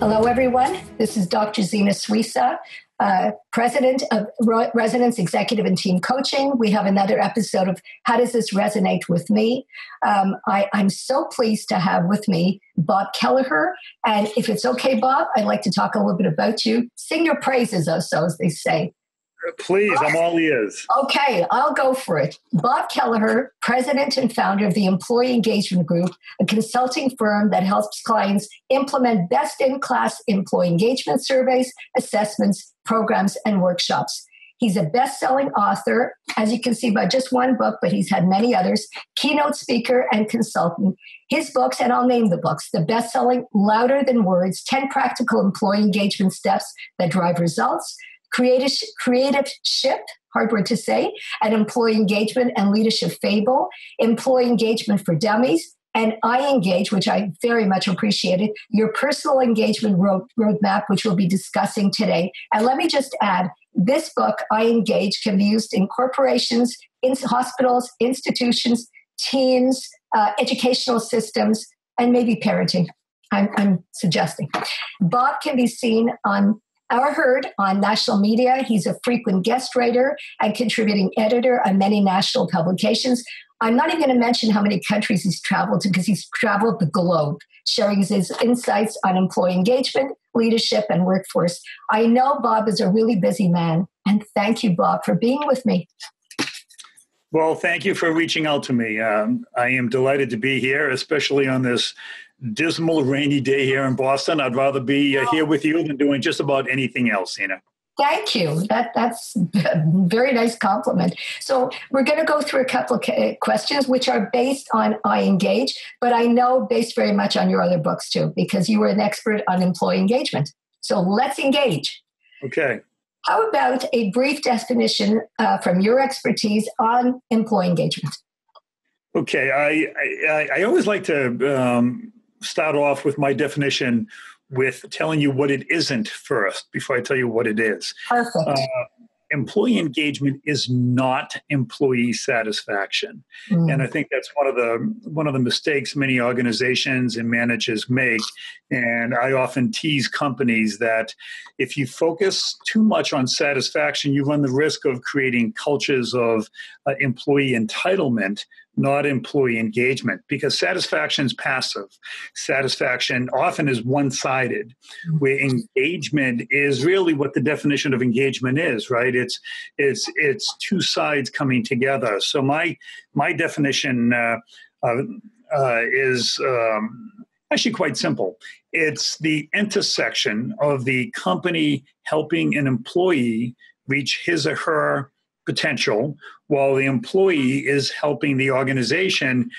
Hello, everyone. This is Dr. Zena Suisa, President of Resonance Executive and Team Coaching. We have another episode of How Does This Resonate with Me? I'm so pleased to have with me Bob Kelleher. And if it's okay, Bob, I'd like to talk a little bit about you. Sing your praises, as they say. Please, I'm all ears. Okay, I'll go for it. Bob Kelleher, president and founder of the Employee Engagement Group, a consulting firm that helps clients implement best-in-class employee engagement surveys, assessments, programs, and workshops. He's a best-selling author, as you can see by just one book, but he's had many others, keynote speaker and consultant. His books, and I'll name the books, the best-selling Louder Than Words, 10 Practical Employee Engagement Steps That Drive Results, Creative Ship, hard word to say, and Employee Engagement and Leadership Fable, Employee Engagement for Dummies, and I Engage, which I very much appreciated, your personal engagement roadmap, which we'll be discussing today. And let me just add, this book, I Engage, can be used in corporations, in hospitals, institutions, teams, educational systems, and maybe parenting, I'm suggesting. Bob can be seen or heard on national media. He's a frequent guest writer and contributing editor on many national publications. I'm not even going to mention how many countries he's traveled to because he's traveled the globe, sharing his insights on employee engagement, leadership, and workforce. I know Bob is a really busy man, and thank you, Bob, for being with me. Well, thank you for reaching out to me. I am delighted to be here, especially on this dismal, rainy day here in Boston. I'd rather be here with you than doing just about anything else, Zena. Thank you. That's a very nice compliment. So we're going to go through a couple of questions which are based on I Engage, but I know based very much on your other books too, because you were an expert on employee engagement. So let's engage. Okay. How about a brief definition from your expertise on employee engagement? Okay. I always like to start off with my definition with telling you what it isn't first before I tell you what it is. Perfect. Employee engagement is not employee satisfaction. And I think that's one of the mistakes many organizations and managers make. And I often tease companies that if you focus too much on satisfaction, you run the risk of creating cultures of employee entitlement, not employee engagement, because satisfaction is passive. Satisfaction often is one-sided, where engagement is really what the definition of engagement is, right? It's two sides coming together. So my definition is actually quite simple. It's the intersection of the company helping an employee reach his or her potential, while the employee is helping the organization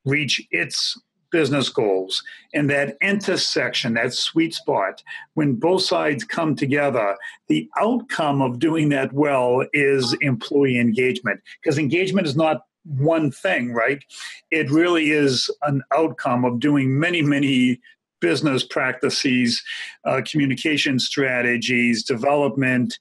reach its business goals. And that intersection, that sweet spot, when both sides come together, the outcome of doing that well is employee engagement. Because engagement is not one thing, right? It really is an outcome of doing many, many business practices, communication strategies, development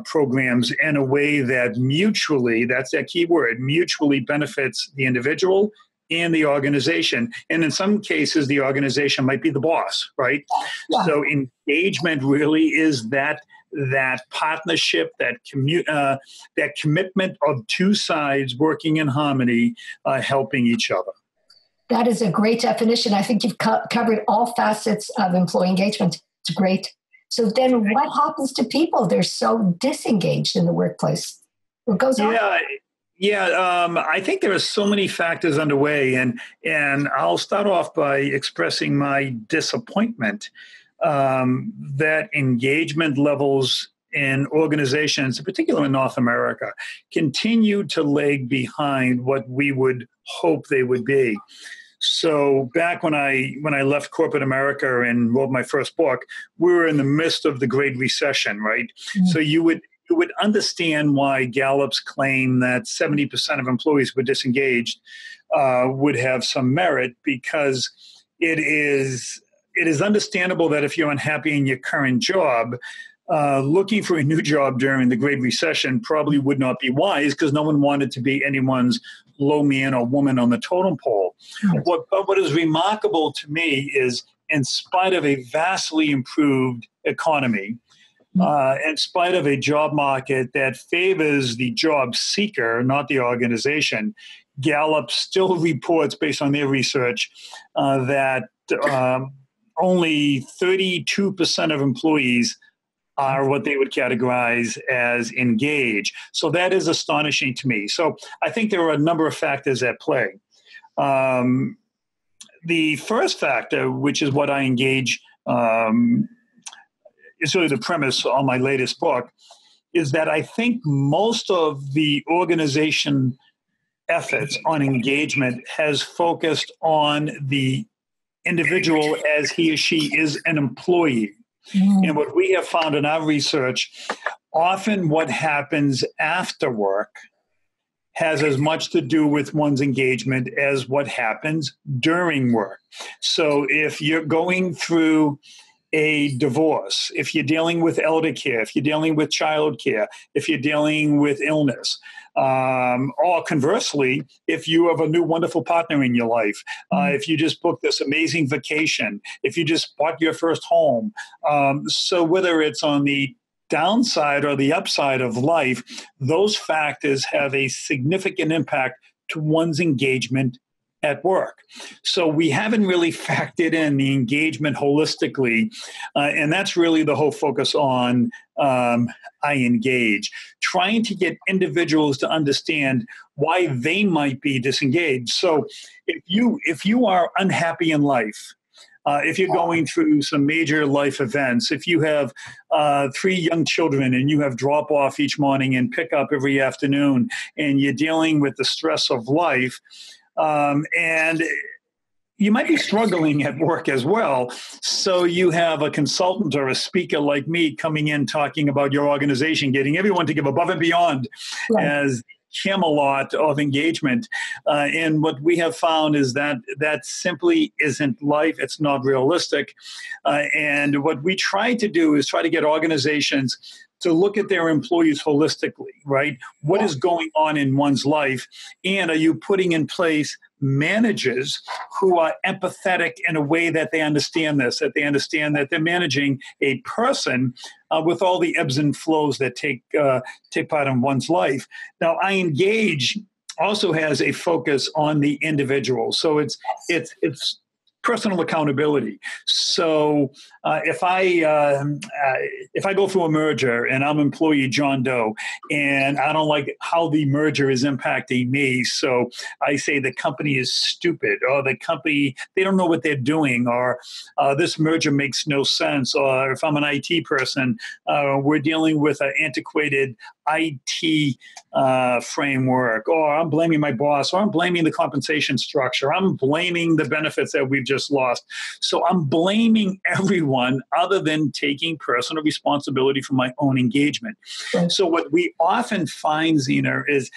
programs in a way that mutually, that's that key word, mutually benefits the individual and the organization. And in some cases, the organization might be the boss, right? Yeah. So engagement really is that partnership, that commitment of two sides working in harmony, helping each other. That is a great definition. I think you've covered all facets of employee engagement. It's great. So then what happens to people? They're so disengaged in the workplace. What goes on? I think there are so many factors underway, and I'll start off by expressing my disappointment that engagement levels in organizations, in particular in North America, continue to lag behind what we would hope they would be. So back when I left corporate America and wrote my first book, we were in the midst of the Great Recession, right? Mm-hmm. So you would understand why Gallup's claim that 70% of employees were disengaged would have some merit, because it is understandable that if you're unhappy in your current job, looking for a new job during the Great Recession probably would not be wise, because no one wanted to be anyone's low man or woman on the totem pole. Right. What is remarkable to me is in spite of a vastly improved economy, in spite of a job market that favors the job seeker, not the organization, Gallup still reports, based on their research, that only 32% of employees are what they would categorize as engaged. So that is astonishing to me. So I think there are a number of factors at play. The first factor, which is what I engage, is really the premise on my latest book, is that I think most of the organization efforts on engagement has focused on the individual as he or she is an employee. And what we have found in our research, often what happens after work has as much to do with one's engagement as what happens during work. So if you're going through a divorce, if you're dealing with elder care, if you're dealing with child care, if you're dealing with illness, or conversely, if you have a new wonderful partner in your life, if you just booked this amazing vacation, if you just bought your first home. So whether it's on the downside or the upside of life, those factors have a significant impact to one's engagement at work. So we haven't really factored in the engagement holistically, and that's really the whole focus on I Engage, trying to get individuals to understand why they might be disengaged. So if you are unhappy in life, if you're going through some major life events, if you have 3 young children and you have drop off each morning and pick up every afternoon, and you're dealing with the stress of life, and you might be struggling at work as well. So you have a consultant or a speaker like me coming in talking about your organization, getting everyone to give above and beyond as Camelot of engagement. And what we have found is that that simply isn't life. It's not realistic. And what we try to do is try to get organizations to look at their employees holistically, right? What is going on in one's life? And are you putting in place managers who are empathetic in a way that they understand this, that they understand that they're managing a person with all the ebbs and flows that take part in one's life. Now, I Engage also has a focus on the individual. So it's personal accountability. So if I go through a merger and I'm employee John Doe and I don't like how the merger is impacting me, so I say the company is stupid, or the company, they don't know what they're doing, or this merger makes no sense, or if I'm an IT person, we're dealing with an antiquated IT framework, or I'm blaming my boss, or I'm blaming the compensation structure, I'm blaming the benefits that we've just lost. So I'm blaming everyone other than taking personal responsibility for my own engagement. Right. So what we often find, Zena, is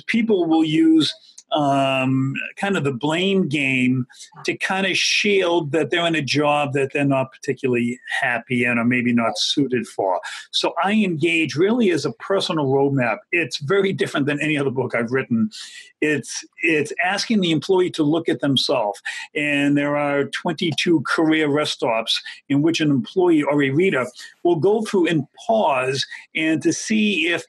people will use kind of the blame game to kind of shield that they're in a job that they're not particularly happy in or maybe not suited for. So I Engage really is a personal roadmap. It's very different than any other book I've written. It's asking the employee to look at themselves. And there are 22 career rest stops in which an employee or a reader will go through and pause and to see if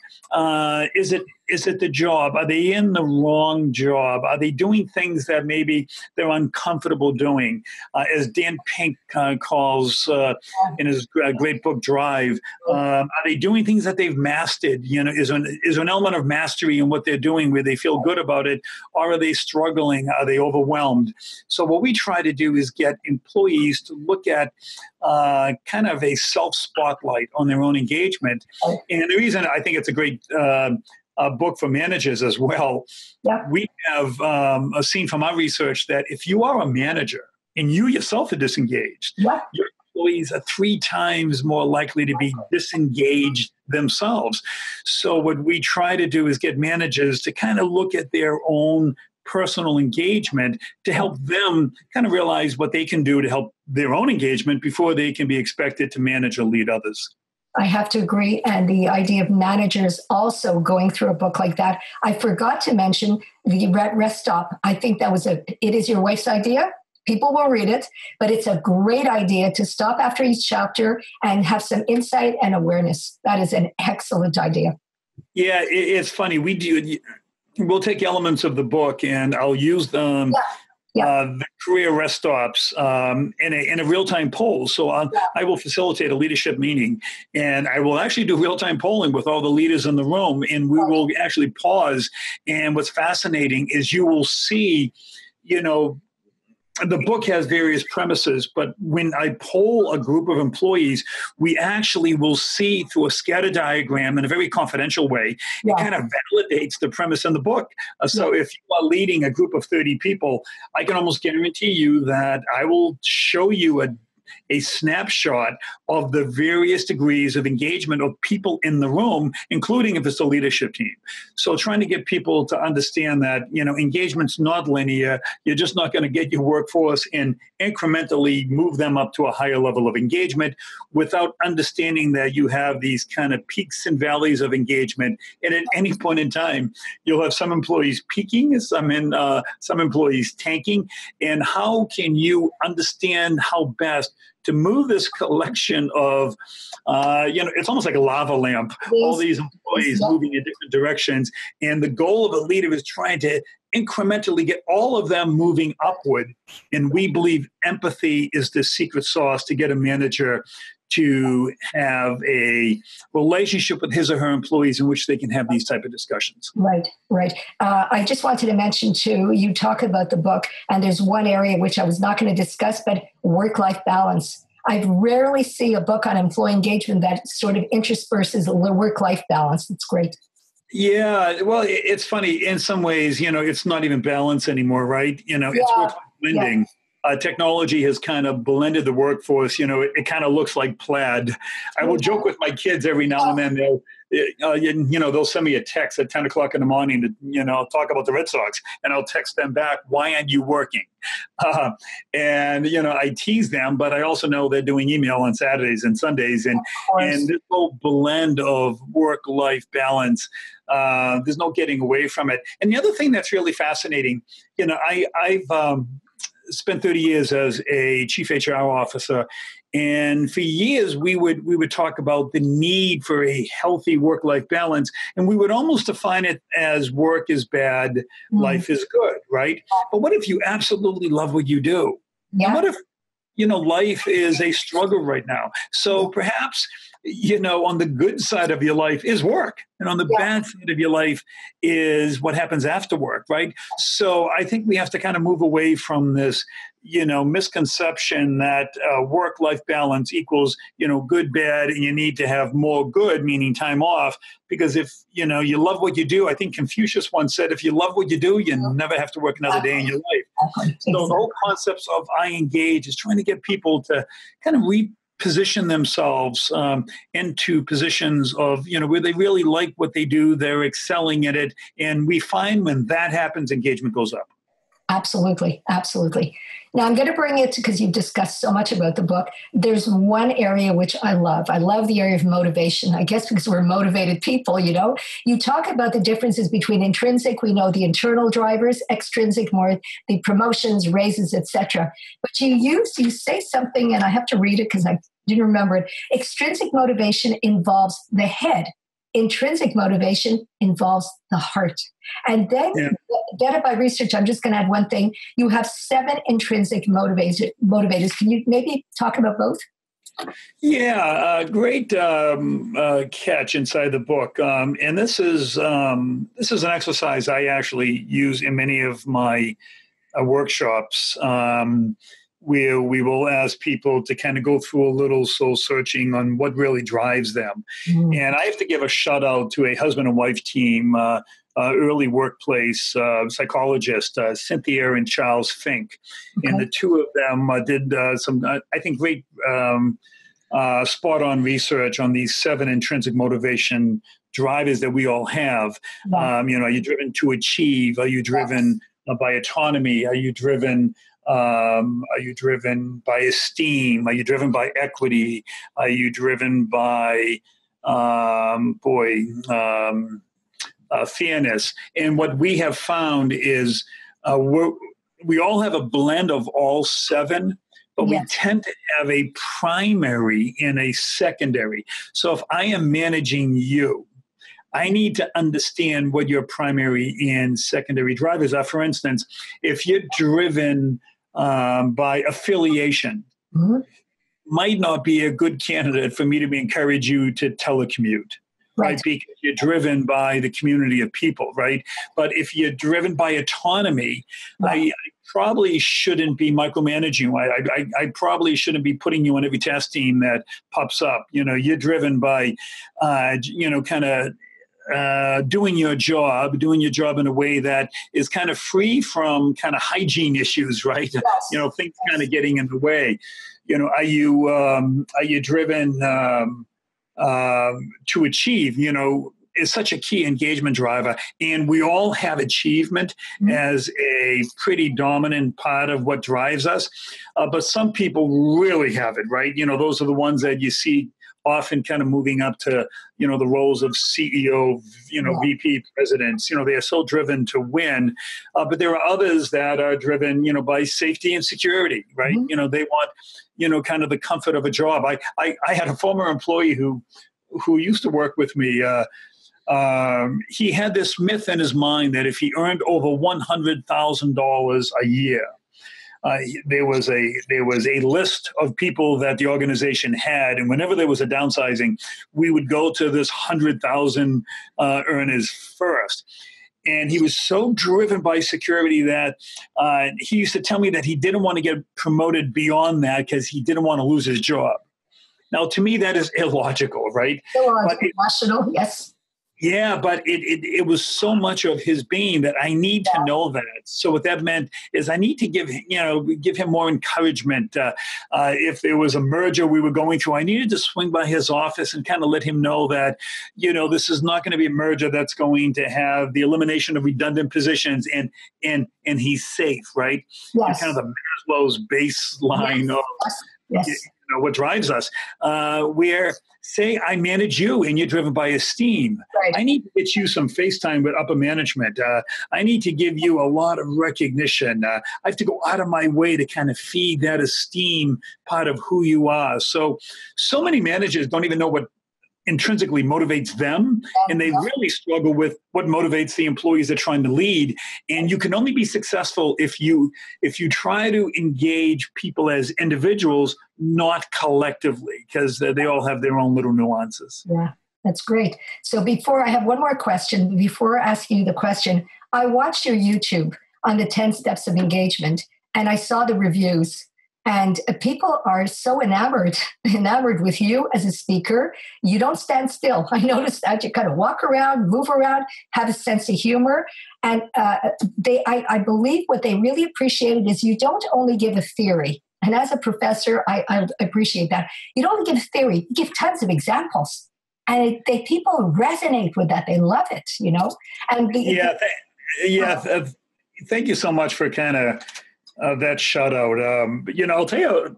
is it the job? Are they in the wrong job? Are they doing things that maybe they're uncomfortable doing? As Dan Pink calls in his great book Drive, are they doing things that they've mastered? You know, is an element of mastery in what they're doing where they feel good about it, or are they struggling? Are they overwhelmed? So what we try to do is get employees to look at kind of a self-spotlight on their own engagement. And the reason I think it's a great book for managers as well, we have seen from our research that if you are a manager and you yourself are disengaged, your employees are 3 times more likely to be disengaged themselves. So what we try to do is get managers to kind of look at their own personal engagement to help them kind of realize what they can do to help their own engagement before they can be expected to manage or lead others. I have to agree. And the idea of managers also going through a book like that. I forgot to mention the Rest Stop. I think that was It Is Your Wife's idea. People will read it, but it's a great idea to stop after each chapter and have some insight and awareness. That is an excellent idea. Yeah, it's funny. We'll take elements of the book and I'll use them. The career rest stops in a real-time poll. So I will facilitate a leadership meeting, and I will actually do real-time polling with all the leaders in the room, and we will actually pause. And what's fascinating is you will see, the book has various premises, but when I poll a group of employees, we actually will see through a scatter diagram in a very confidential way. It kind of validates the premise in the book. So if you are leading a group of 30 people, I can almost guarantee you that I will show you a snapshot of the various degrees of engagement of people in the room, including if it's a leadership team. So trying to get people to understand that, engagement's not linear. You're just not going to get your workforce and incrementally move them up to a higher level of engagement without understanding that you have these kind of peaks and valleys of engagement. And at any point in time, you'll have some employees peaking, some employees tanking. And how can you understand how best to move this collection of, it's almost like a lava lamp, all these employees moving in different directions. And the goal of a leader is trying to incrementally get all of them moving upward. And we believe empathy is the secret sauce to get a manager to have a relationship with his or her employees in which they can have these type of discussions. Right. I just wanted to mention too, you talk about the book, and there's one area which I was not going to discuss, but work-life balance. I rarely see a book on employee engagement that sort of intersperses the work-life balance. It's great. Yeah, well, it's funny. In some ways, it's not even balance anymore, right? It's work-life blending. Yeah. Technology has kind of blended the workforce. It kind of looks like plaid. I will joke with my kids every now and then. They'll send me a text at 10 o'clock in the morning to, talk about the Red Sox, and I'll text them back, "Why aren't you working?" And I tease them, but I also know they're doing email on Saturdays and Sundays, and this whole blend of work-life balance. There's no getting away from it. And the other thing that's really fascinating, I've spent 30 years as a chief HR officer, and for years we would talk about the need for a healthy work-life balance, and we would almost define it as work is bad, life is good, right? But what if you absolutely love what you do? Yeah. And what if life is a struggle right now? So perhaps on the good side of your life is work, and on the bad side of your life is what happens after work, right? So I think we have to kind of move away from this, misconception that work-life balance equals, good, bad, and you need to have more good, meaning time off. Because if, you love what you do, I think Confucius once said, if you love what you do, you never have to work another day in your life. So the whole concept of I engage is trying to get people to kind of reposition themselves into positions of, where they really like what they do, they're excelling at it. And we find when that happens, engagement goes up. Absolutely. Now I'm going to bring it because you've discussed so much about the book. There's one area which I love. I love the area of motivation. I guess because we're motivated people, You talk about the differences between intrinsic, we know the internal drivers, extrinsic, more the promotions, raises, etc. But you say something, and I have to read it because I didn't remember it. Extrinsic motivation involves the head. Intrinsic motivation involves the heart. And then, vetted by research, I'm just going to add one thing. You have 7 intrinsic motivators. Can you maybe talk about both? Yeah, great catch inside the book. And this is an exercise I actually use in many of my workshops. Where we will ask people to kind of go through a little soul searching on what really drives them. And I have to give a shout out to a husband and wife team, early workplace psychologist, Cynthia and Charles Fink. Okay. And the two of them did some, I think, great spot on research on these 7 intrinsic motivation drivers that we all have. Are you driven to achieve? Are you driven by autonomy? Are you driven by esteem? Are you driven by equity? Are you driven by fairness? And what we have found is we all have a blend of all 7, but we tend to have a primary and a secondary. So if I am managing you, I need to understand what your primary and secondary drivers are. For instance, if you're driven by affiliation, might not be a good candidate for me to encourage you to telecommute. Right, because you're driven by the community of people, right? But if you're driven by autonomy, I probably shouldn't be micromanaging you. I probably shouldn't be putting you on every task team that pops up. You're driven by, kind of doing your job in a way that is kind of free from kind of hygiene issues, right? Yes. Things kind of getting in the way. Are you driven to achieve, is such a key engagement driver. And we all have achievement as a pretty dominant part of what drives us. But some people really have it, right? Those are the ones that you see often kind of moving up to, the roles of CEO, VP presidents. They are so driven to win. But there are others that are driven, by safety and security, right? They want, kind of the comfort of a job. I had a former employee who used to work with me. He had this myth in his mind that if he earned over $100,000 a year, there was a list of people that the organization had, and whenever there was a downsizing, we would go to this 100,000 earners first. And he was so driven by security that he used to tell me that he didn't want to get promoted beyond that because he didn't want to lose his job. Now, to me, that is illogical, right? Rational, yes. Yeah, but it was so much of his being that I need to know that. So what that meant is I need to give him more encouragement. If there was a merger we were going through, I needed to swing by his office and kind of let him know that, this is not going to be a merger that's going to have the elimination of redundant positions and he's safe, right? Yes. And kind of the Maslow's baseline of what drives us. Where say I manage you and you're driven by esteem. Right. I need to get you some FaceTime with upper management. I need to give you a lot of recognition. I have to go out of my way to kind of feed that esteem part of who you are. So many managers don't even know what intrinsically motivates them, and they really struggle with what motivates the employees they're trying to lead. And you can only be successful if you try to engage people as individuals, not collectively, because they all have their own little nuances. Yeah, that's great. So I have one more question. Before asking you the question, I watched your YouTube on the 10 steps of engagement, and I saw the reviews. And people are so enamored with you as a speaker. You don't stand still. I noticed that you kind of walk around, move around, have a sense of humor. And I believe what they really appreciated is you don't only give a theory. And as a professor, I appreciate that. You don't only give a theory, you give tons of examples. And people resonate with that. They love it, And thank you so much for kind of that shout out. I'll tell you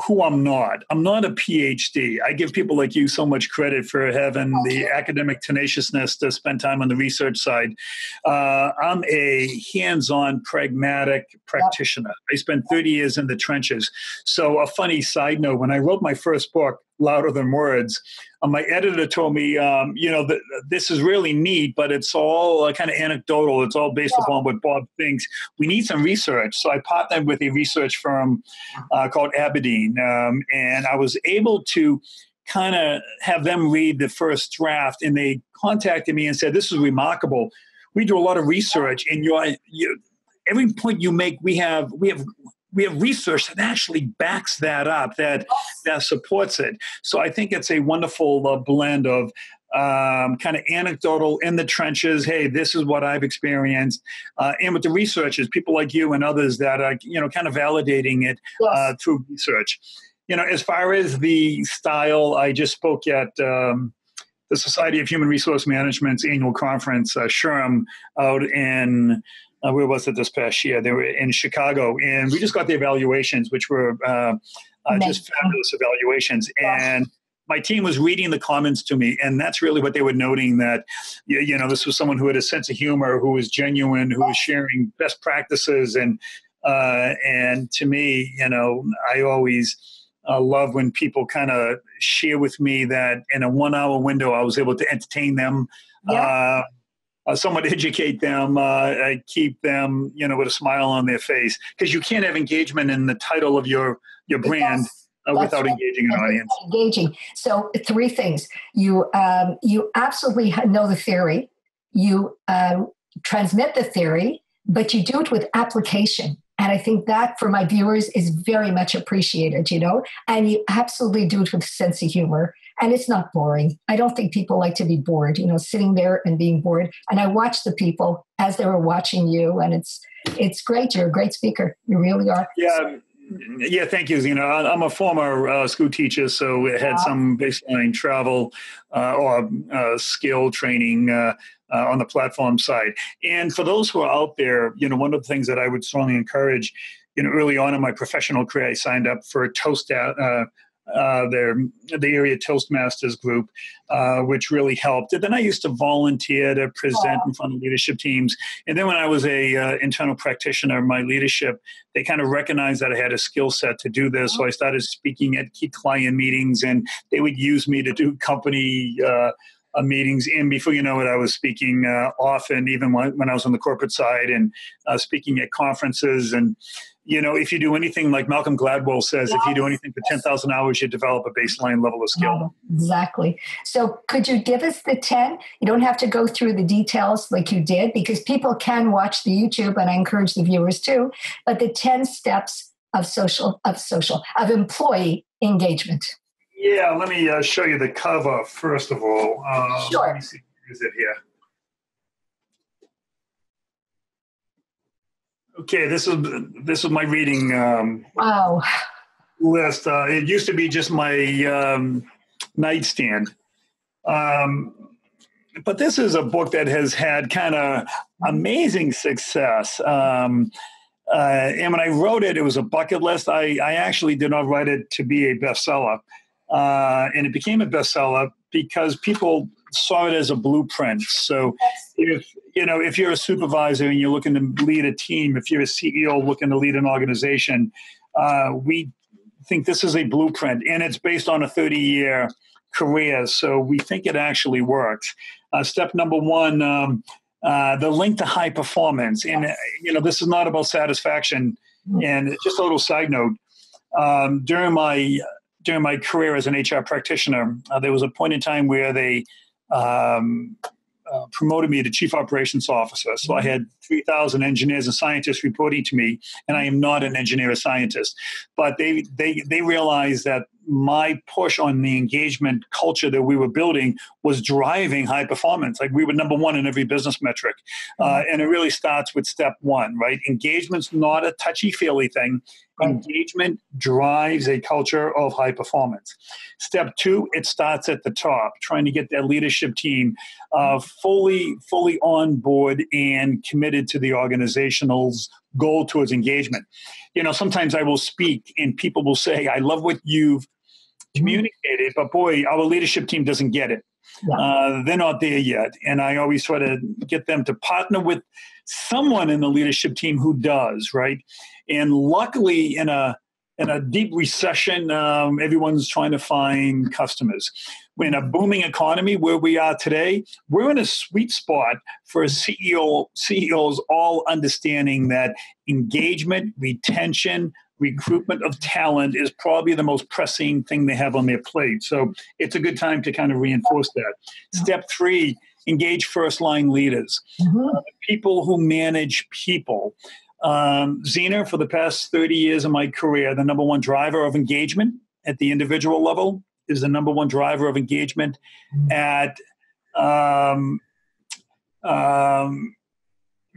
who I'm not. I'm not a PhD. I give people like you so much credit for having the academic tenaciousness to spend time on the research side. I'm a hands-on, pragmatic practitioner. I spent 30 years in the trenches. So a funny side note, when I wrote my first book, Louder Than Words, my editor told me, this is really neat, but it's all kind of anecdotal. It's all based upon what Bob thinks. We need some research. So I partnered with a research firm called Aberdeen, and I was able to kind of have them read the first draft, and they contacted me and said, this is remarkable. We do a lot of research, and every point you make, we have research that actually backs that up, that supports it. So I think it's a wonderful blend of kind of anecdotal in the trenches. Hey, this is what I've experienced. And with the researchers, people like you and others that are, kind of validating it through research. As far as the style, I just spoke at the Society of Human Resource Management's annual conference, SHRM, out in where was it this past year? They were in Chicago, and we just got the evaluations, which were just fabulous evaluations. And my team was reading the comments to me, and that's really what they were noting, that, this was someone who had a sense of humor, who was genuine, who was sharing best practices. And to me, I always love when people kind of share with me that in a 1 hour window, I was able to entertain them, somewhat educate them, keep them, with a smile on their face. Because you can't have engagement in the title of your brand without engaging an audience. Engaging. So 3 things. You absolutely know the theory. You transmit the theory, but you do it with application. And I think that for my viewers is very much appreciated, and you absolutely do it with a sense of humor. And it's not boring. I don't think people like to be bored, sitting there and being bored. And I watch the people as they were watching you, and it's great. You're a great speaker. You really are. Yeah, thank you, Zena. I'm a former school teacher, so I had some baseline travel or skill training on the platform side. And for those who are out there, one of the things that I would strongly encourage, early on in my professional career, I signed up for a the area Toastmasters group, which really helped. And then I used to volunteer to present in front of leadership teams. And then when I was a internal practitioner, my leadership, they kind of recognized that I had a skill set to do this. So I started speaking at key client meetings, and they would use me to do company meetings. And before you know it, I was speaking often, even when I was on the corporate side, and speaking at conferences. And if you do anything, like Malcolm Gladwell says, if you do anything for 10,000 hours, you develop a baseline level of skill. Exactly. So could you give us the 10? You don't have to go through the details like you did, because people can watch the YouTube, and I encourage the viewers too, but the 10 steps of employee engagement. Yeah, let me show you the cover first of all. Sure. Let me see. Is it here? Okay, this is my reading list. It used to be just my nightstand, but this is a book that has had kind of amazing success. And when I wrote it, it was a bucket list. I actually did not write it to be a bestseller, and it became a bestseller because people saw it as a blueprint. So if you're a supervisor and you're looking to lead a team, if you're a CEO looking to lead an organization, we think this is a blueprint, and it's based on a 30-year career. So we think it actually works. Step number 1, the link to high performance. And, this is not about satisfaction. And just a little side note, during my career as an HR practitioner, there was a point in time where they promoted me to chief operations officer. So I had 3,000 engineers and scientists reporting to me, and I am not an engineer or scientist. But they realized that my push on the engagement culture that we were building was driving high performance. Like, we were number 1 in every business metric. And it really starts with step 1, right? Engagement's not a touchy-feely thing. Engagement drives a culture of high performance. Step 2, it starts at the top, trying to get that leadership team fully on board and committed to the organizational's goal towards engagement. Sometimes I will speak and people will say, I love what you've communicated, but boy, our leadership team doesn't get it. Yeah. They're not there yet. And I always try to get them to partner with someone in the leadership team who does, right? And luckily, in a deep recession, everyone's trying to find customers. In a booming economy where we are today, we're in a sweet spot for CEOs all understanding that engagement, retention, recruitment of talent is probably the most pressing thing they have on their plate. So it's a good time to kind of reinforce that. Step 3, engage first-line leaders, people who manage people. Zena, for the past 30 years of my career, the number 1 driver of engagement at the individual level is the number 1 driver of engagement at the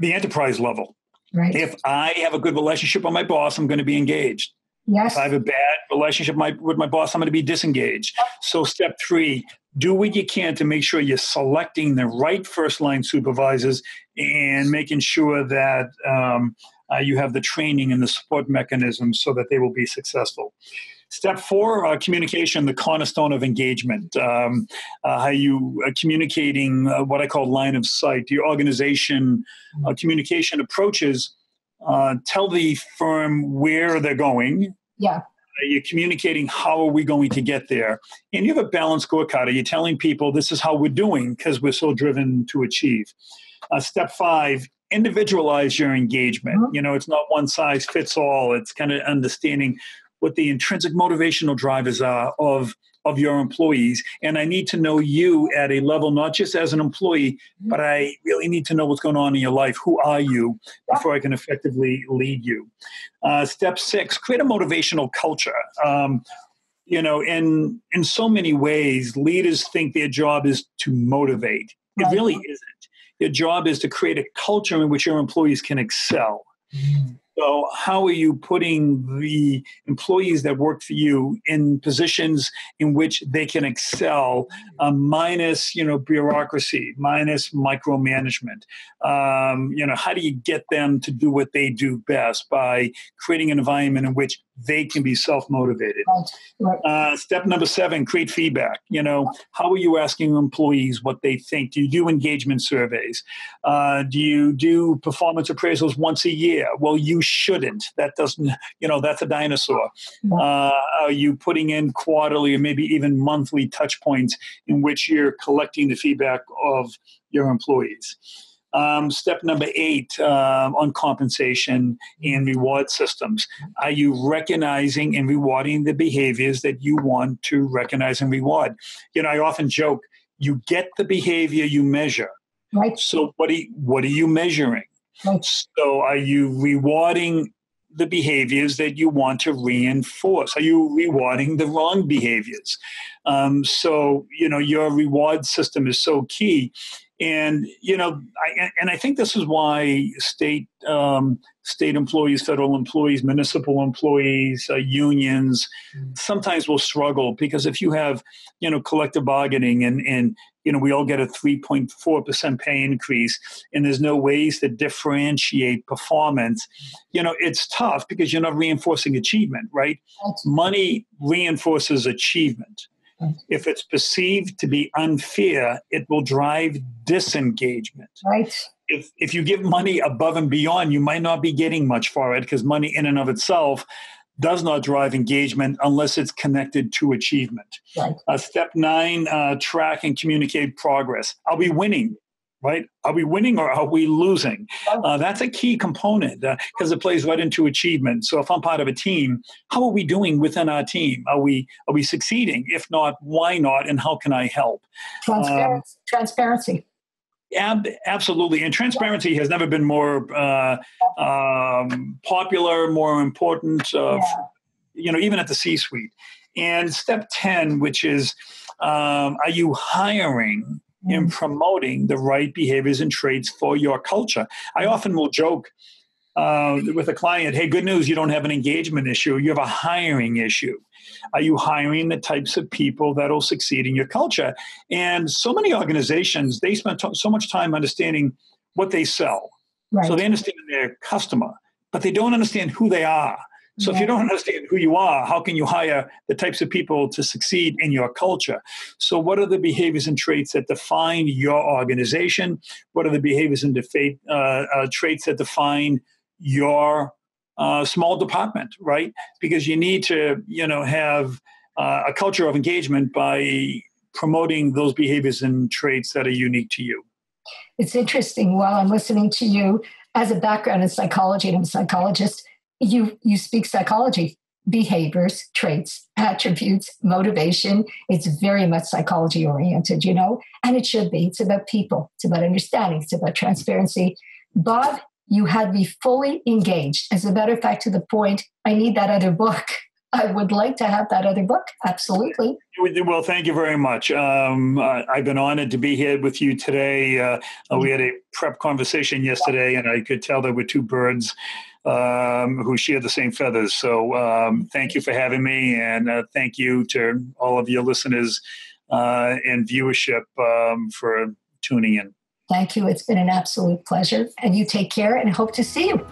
enterprise level. Right. If I have a good relationship with my boss, I'm going to be engaged. Yes. If I have a bad relationship with my boss, I'm going to be disengaged. So step 3, do what you can to make sure you're selecting the right first-line supervisors and making sure that you have the training and the support mechanisms so that they will be successful. Step 4, communication, the cornerstone of engagement. How you communicating what I call line of sight. Your organization communication approaches tell the firm where they're going. Yeah. You're communicating how are we going to get there. And you have a balanced scorecard. Are you telling people this is how we're doing because we're so driven to achieve? Step 5, individualize your engagement. It's not one size fits all. It's kind of understanding what the intrinsic motivational drivers are of your employees. And I need to know you at a level, not just as an employee, but I really need to know what's going on in your life. Who are you before I can effectively lead you? Step 6, create a motivational culture. In so many ways, leaders think their job is to motivate. It really isn't. Your job is to create a culture in which your employees can excel. So how are you putting the employees that work for you in positions in which they can excel, minus, bureaucracy, minus micromanagement? How do you get them to do what they do best by creating an environment in which they can be self-motivated? Step number 7, create feedback. How are you asking employees what they think? Do you do engagement surveys? Do you do performance appraisals once a year? Well, you shouldn't. That doesn't, that's a dinosaur. Are you putting in quarterly or maybe even monthly touch points in which you're collecting the feedback of your employees? Step number 8, on compensation and reward systems. Are you recognizing and rewarding the behaviors that you want to recognize and reward? I often joke, you get the behavior you measure. Right. So what are you measuring? Right. So are you rewarding the behaviors that you want to reinforce? Are you rewarding the wrong behaviors? Your reward system is so key. And, I think this is why state employees, federal employees, municipal employees, unions sometimes will struggle, because if you have, collective bargaining and we all get a 3.4% pay increase and there's no ways to differentiate performance, it's tough because you're not reinforcing achievement, right? Money reinforces achievement. If it's perceived to be unfair, it will drive disengagement. Right. If you give money above and beyond, you might not be getting much for it, because money in and of itself does not drive engagement unless it's connected to achievement. Right. Step 9, track and communicate progress. Are we winning? Right? Are we winning or are we losing? That's a key component because it plays right into achievement. So if I'm part of a team, how are we doing within our team? Are we succeeding? If not, why not? And how can I help? Transparency. Absolutely. And transparency has never been more popular, more important, even at the C-suite. And step 10, which is, are you hiring in promoting the right behaviors and traits for your culture? I often will joke with a client, hey, good news, you don't have an engagement issue, you have a hiring issue. Are you hiring the types of people that will succeed in your culture? And so many organizations, they spend so much time understanding what they sell. Right. So they understand their customer, but they don't understand who they are. So if you don't understand who you are, how can you hire the types of people to succeed in your culture? So what are the behaviors and traits that define your organization? What are the behaviors and traits that define your small department, right? Because you need to, have a culture of engagement by promoting those behaviors and traits that are unique to you. It's interesting, while I'm listening to you, as a background in psychology, and I'm a psychologist, you speak psychology, behaviors, traits, attributes, motivation. It's very much psychology oriented, and it should be. It's about people. It's about understanding. It's about transparency. Bob, you had me fully engaged. As a matter of fact, to the point, I need that other book. I would like to have that other book. Absolutely. Well, thank you very much. I've been honored to be here with you today. We had a prep conversation yesterday, and I could tell there were two birds who share the same feathers. So thank you for having me, and thank you to all of your listeners and viewership for tuning in. Thank you. It's been an absolute pleasure. And you take care, and hope to see you.